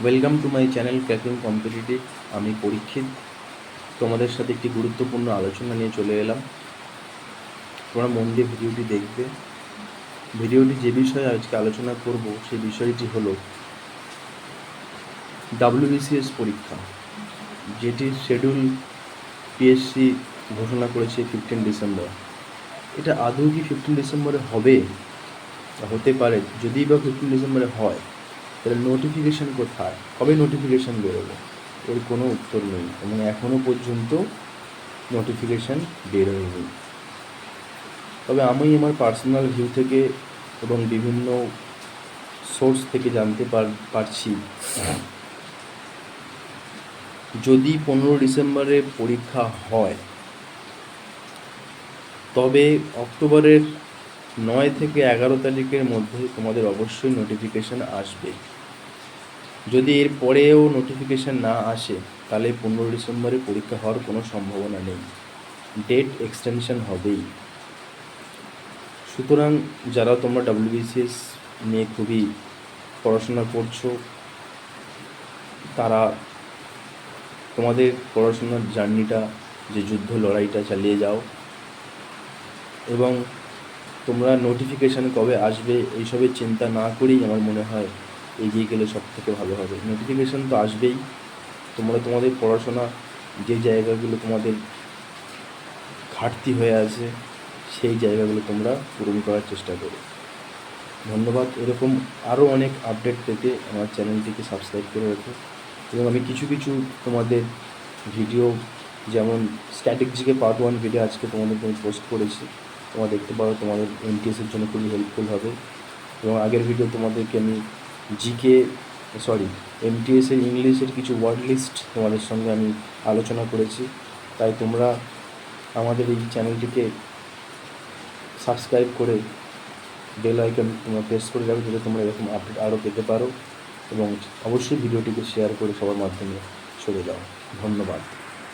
Welcome to my channel cracking competitive. আমি পরীক্ষিত তোমাদের সাথে একটি গুরুত্বপূর্ণ আলোচনা নিয়ে চলে এলাম। তোমরা মন দিয়ে ভিডিওটি দেখবে। ভিডিওটি যে বিষয়ে আজকে আলোচনা করব সেই বিষয়টি হলো WBCS পরীক্ষা, যেটির শিডিউল পিএসসি ঘোষণা করেছে 15 ডিসেম্বর। এটা আদৌ কি 15 ডিসেম্বরে হবে? হতে পারে। যদি বা 15 ডিসেম্বরে হয়, তাহলে নোটিফিকেশান কোথায়? কবে নোটিফিকেশান বেরোবে? এর কোনো উত্তর নেই এবং এখনও পর্যন্ত নোটিফিকেশান বেরোয়নি। তবে আমি আমার পার্সোনাল ভিউ থেকে এবং বিভিন্ন সোর্স থেকে জানতে পারছি, যদি 15 ডিসেম্বরে পরীক্ষা হয়, তবে অক্টোবরের 9 থেকে 11 তারিখের মধ্যে তোমাদের অবশ্যই নোটিফিকেশান আসবে। যদি এর পরেও নোটিফিকেশান না আসে, তাহলে 15 ডিসেম্বরে পরীক্ষা হওয়ার কোনো সম্ভাবনা নেই, ডেট এক্সটেনশন হবেই। সুতরাং যারা তোমরা WBCS নিয়ে খুবই পড়াশোনা করছো, তারা তোমাদের পড়াশোনার জার্নিটা, যে যুদ্ধ লড়াইটা চালিয়ে যাও এবং তোমরা নোটিফিকেশান কবে আসবে এইসবের চিন্তা না করেই আমার মনে হয় এগিয়ে গেলে সব থেকে ভালো হবে। নোটিফিকেশান তো আসবেই, তোমরা তোমাদের পড়াশোনা, যে জায়গাগুলো তোমাদের ঘাটতি হয়ে আছে সেই জায়গাগুলো তোমরা পূরণ করার চেষ্টা করো। ধন্যবাদ। এরকম আরও অনেক আপডেট পেতে আমার চ্যানেলটিকে সাবস্ক্রাইব করে রাখো। এবং আমি কিছু তোমাদের ভিডিও, যেমন স্ট্যাটিক জিকে পার্ট 1 ভিডিও আজকে তোমাদের আমি পোস্ট করেছি, তোমরা দেখতে পারো। তোমাদের এমটিএসের জন্য খুবই হেল্পফুল হবে। এবং আগের ভিডিও তোমাদেরকে আমি এমটিএসের ইংলিশের কিছু ওয়ার্ড লিস্ট তোমাদের সঙ্গে আমি আলোচনা করেছি। তাই তোমরা আমাদের এই চ্যানেলটিকে সাবস্ক্রাইব করে বেল আইকন তোমরা প্রেস করে যাবে, যাতে তোমরা এরকম আপডেট আরও পেতে পারো। এবং অবশ্যই ভিডিওটিকে শেয়ার করে সবার মাধ্যমে চলে যাও। ধন্যবাদ।